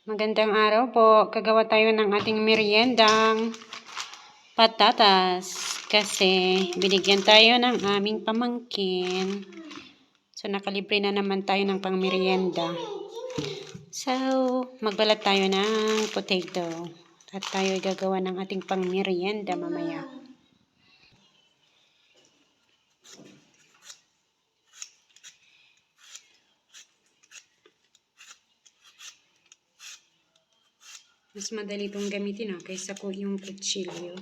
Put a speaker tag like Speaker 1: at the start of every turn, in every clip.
Speaker 1: Magandang araw po. Gagawa tayo ng ating meriendang patatas kasi binigyan tayo ng aming pamangkin. So nakalibre na naman tayo ng pang-merienda. So magbalat tayo ng potato at tayo gagawa ng ating pang-merienda mamaya. Mas madali itong gamitin kaysa ko yung kutsilyo.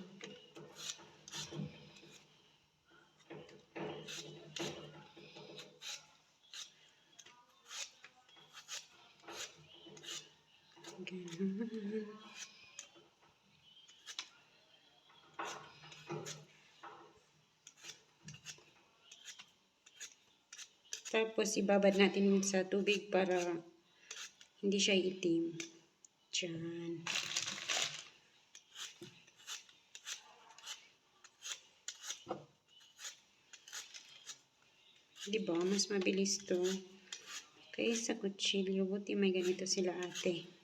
Speaker 1: Tapos ibabad natin sa tubig para hindi siya itim. Diyan. Diba? Mas mabilis to. Kaysa kutsilyo. Buti may ganito sila ate.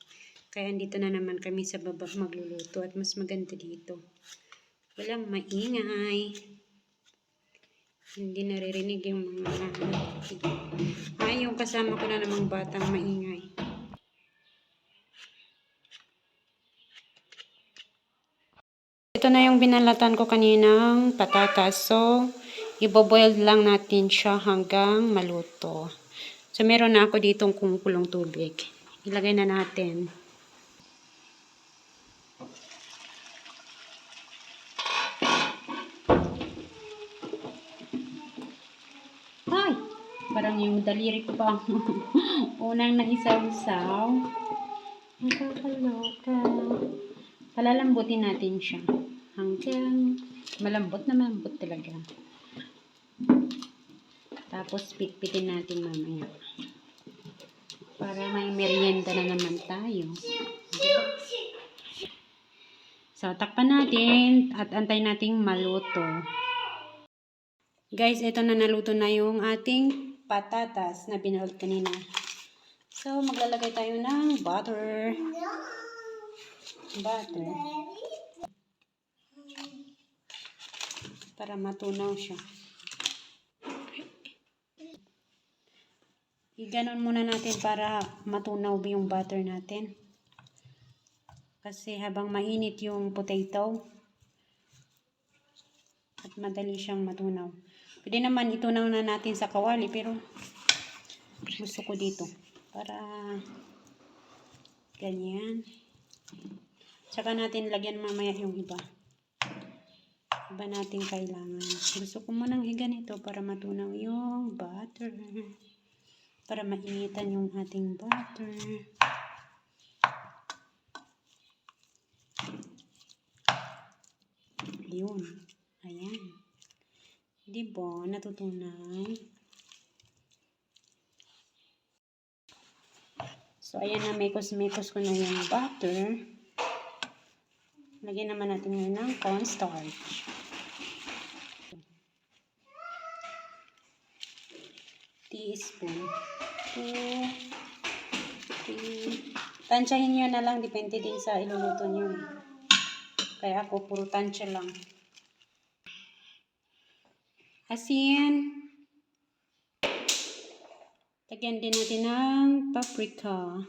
Speaker 1: Kaya andito na naman kami sa baba magluluto at mas maganda dito. Walang maingay. Hindi naririnig yung mga yung kasama ko na namang batang maingay. Ito na yung binalatan ko kaninang patatas. So, iboboil lang natin siya hanggang maluto. So, meron na ako ditong kumukulong tubig. Ilagay na natin. Ay! Parang yung daliri ko pa. Unang naisaw-saw. Nakakaloka. Palalambutin natin siya. Hanggang malambot na malambot talaga. Tapos pitpitin natin mamaya. Para may merienda na naman tayo. So, takpan natin at antay nating maluto. Guys, ito na naluto na yung ating patatas na binalot kanina. So, maglalagay tayo ng butter. Butter. Para matunaw siya. Iganon muna natin para matunaw yung butter natin. Kasi habang mainit yung potato, at madali siyang matunaw. Pwede naman itunaw na natin sa kawali, pero gusto ko dito. Para ganyan. Tsaka natin lagyan mamaya yung iba. Iba natin kailangan. Gusto ko munang higanito para matunaw yung butter. Para mainitan yung ating butter. Yun. Ayan. Diba? Natutunaw. So, ayan na. Mekos-mekos ko na yung butter. Lagyan naman natin yun ng cornstarch. Teaspoon. 2, 3. Tansyahin nyo na lang. Depende din sa iluluto nyo. Kaya ako, puro tansya lang. Asin. Lagyan din natin ng paprika.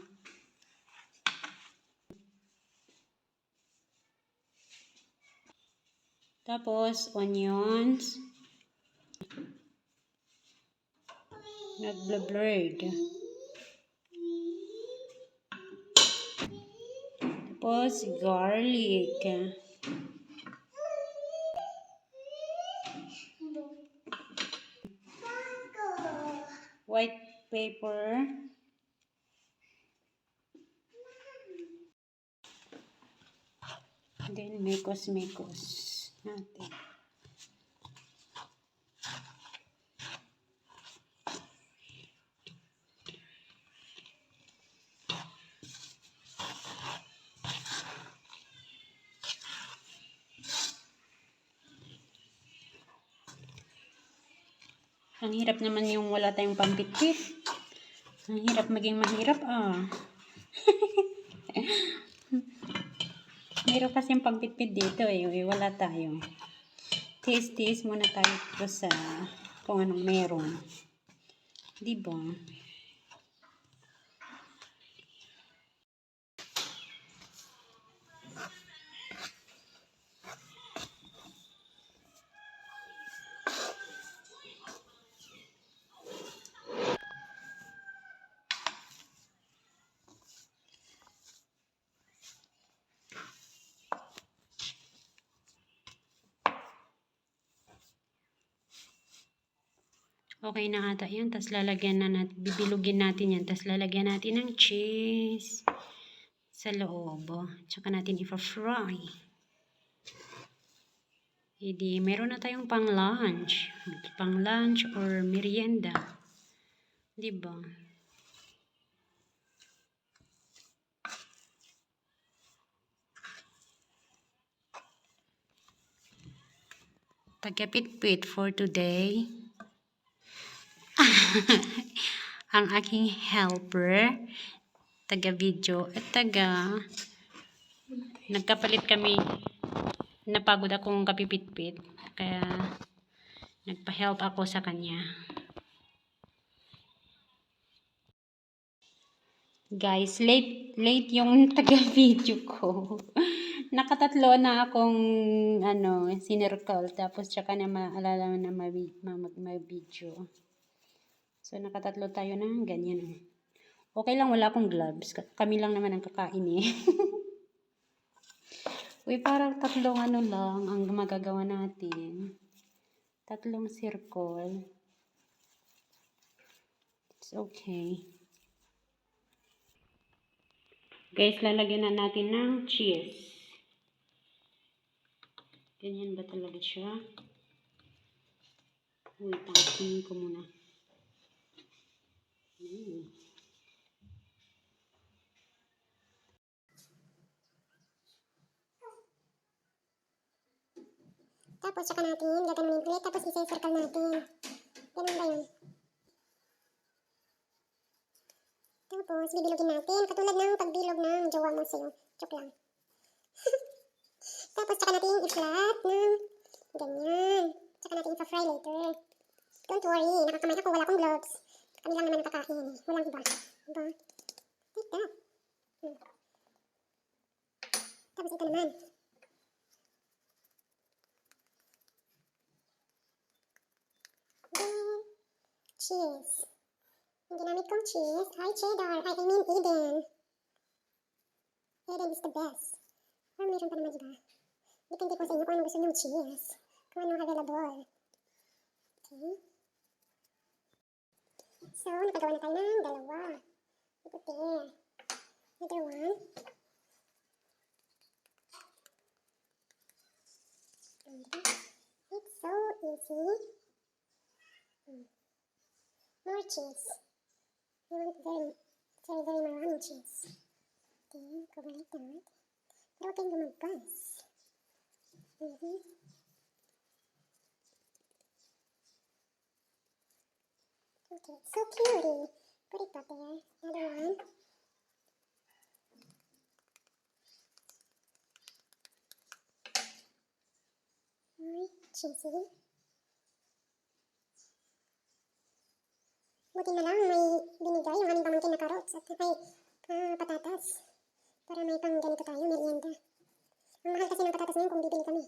Speaker 1: Tapos, onions. Nag-blurred. Tapos, garlic. White pepper. Then, mekos-mekos natin. Ang hirap naman yung wala tayong pampitpit. Ang hirap maging mahirap Meron kasing pagbitbit dito eh. Wala tayo. Tiis-tiis muna tayo dito sa kung anong meron. Diba? Okay na ata yan. Tapos lalagyan na natin, bibilugin natin yan. Tapos lalagyan natin ng cheese sa loob. Tsaka natin ipa-fry. Hindi, meron na tayong pang lunch. Pang lunch or merienda. Diba? Tagapit-pit for today. Ang aking helper, taga-video at nagkapalit kami, napagod akong kapipit-pit, kaya nagpa-help ako sa kanya. Guys, late yung taga-video ko. Nakatatlo na akong sinircle, tapos tsaka na maalala na mag-video. So, nakatatlo tayo na ganyan. Okay lang, wala akong gloves. Kami lang naman ang kakain eh. Uy, parang tatlong lang ang magagawa natin. Tatlong circle. It's okay. Guys, lalagyan na natin ng cheese. Ganyan ba talaga siya? Uy, tangkin ko muna.
Speaker 2: Tapos, saka natin gaganunin ulit, tapos isa-circle natin. Ganun ba yun? Tapos, bibilugin natin, katulad ng pagbilog ng jowa mo sa'yo. Joke lang. Tapos, saka natin i-flat ng ganyan. Saka natin ipa-fry later. Don't worry, nakakamay ako, wala akong gloves. Kami lang naman nakakain. Walang iba. Diba? Like that. Tapos, ito naman. Cheese. Ang ginamit kong cheese ay cheddar. I mean Eden. Eden is the best. Or meron pa naman iba. Depende po sa inyo kung anong gusto nyo cheese. Kung anong available. Okay. So, nakagawa na tayo ng dalawa. Puti. Another one. It's so easy. More cheese. I want very maraming cheese. Okay, go like that. Pero huwag kayong lumagpas. Okay, so cutie. Put it up there. Another one. More cheesy. Buti na lang may binigay yung aming pamangkin na carrots at patatas. Para may pang ganito tayo, merienda. Ang mahal kasi ng patatas ngayon kung bibili kami.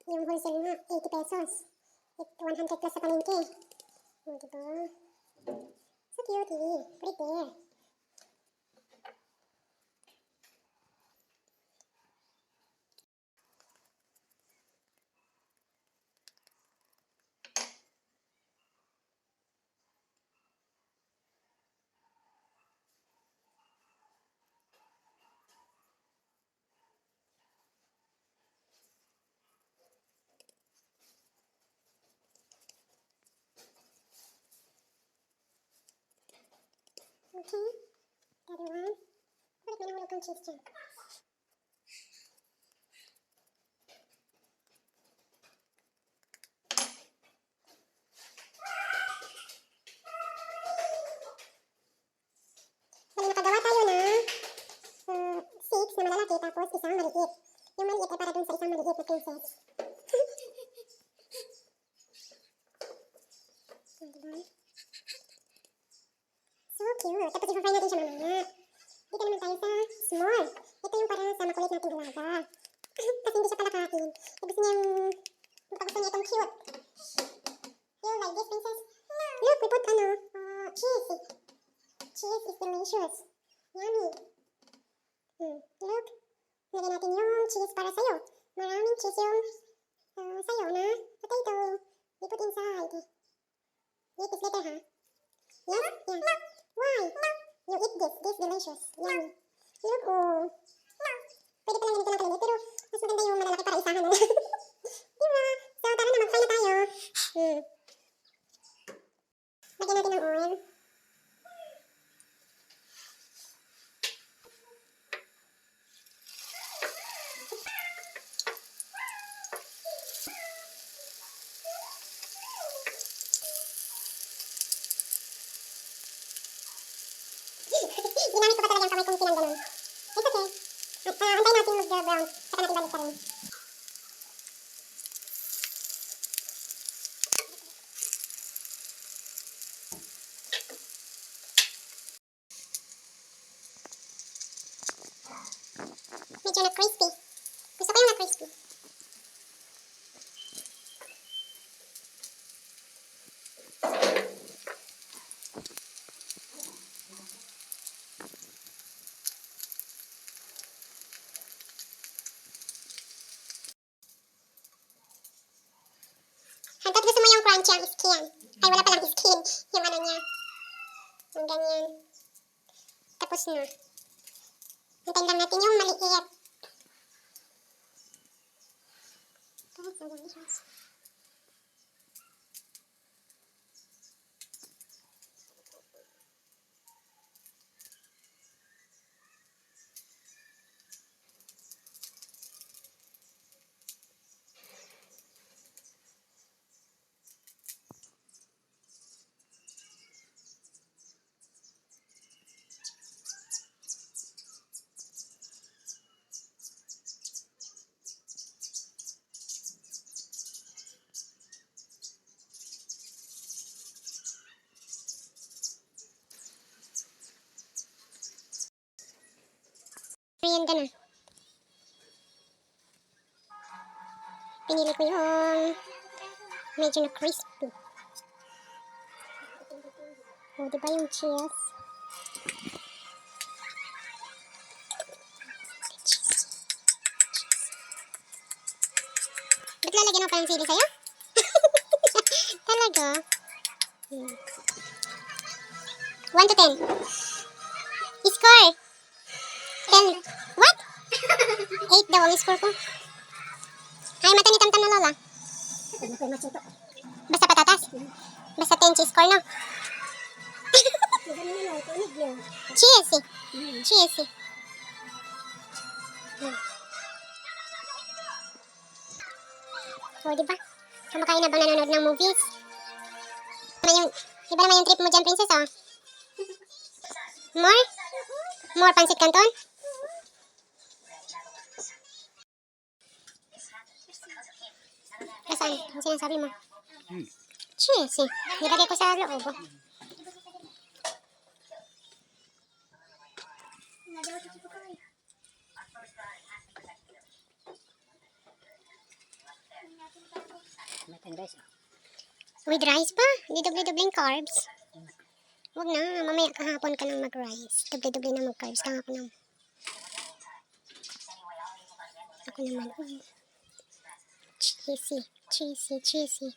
Speaker 2: Yung wholesale nga, 80 pesos. 100 plus sa palengke. O, diba? So cutie. Put it there. Okay. The other one. Balik mo na ulit yung cheese dyan. Bali, nakagawa tayo ng 6 na malalaki tapos isang maliit. princess. Diba? So cute. Tapos i-fry natin siya mamaya. Dito naman tayo sa small. Ito yung para sa makulit nating dalaga. Kasi hindi siya palakakin. Gusto niya yung... Gusto niya itong cute. You like this, princess? No. Look, we put cheese. Cheese is delicious. Yummy. Look. Lagyan natin yung cheese para sa'yo. Maraming cheese yung sa'yo na potato. We put inside. Eat this later, ha? Yes? Yeah. No. Why? No. You eat this. This delicious. Yummy. Look, oh. No. Pwede palang ganito lang kalimit, pero mas maganda yung malalaki para isahan na. Diba? So, tara na, mag-fry na tayo. Lagyan natin ng oil. Ginamit ko pa talaga ang kamay kong pinangganon. It's okay. Antayin natin mag-brown. Saka natin balik ka rin. Medyo na crispy. Gusto ko yung na crispy. Hanggat gusto mo yung crunchy ang skin. Ay, wala palang skin. Yung ano niya. Yung ganyan. Tapos na. Hintayin lang natin yung maliit. That's so delicious. Ayan ka na. Pinili ko yung medyo na crispy. O, diba yung cheese? Ba't lalagyan mo pa ng sili sa'yo? Talaga? 1 to 10. Score! 10. What? 8 daw ang score ko. Ay, mata ni Tamtam na lola. Basta patatas? Basta 10 cheese score, no? Cheesy. Cheesy. O, diba? Kumakain na bang nanonood ng movies? Iba naman yung trip mo dyan, princess, oh. More? More pansit canton? Saan? Ang sinasabi mo? Cheesy. Nilagay ko sa loob, oh. With rice pa? Hindi doble-doble carbs. Huwag na, mamaya kahapon ka nang mag-rice. Doble-doble na mag-carbs. Kaya ako naman. Cheesy, cheesy, cheesy.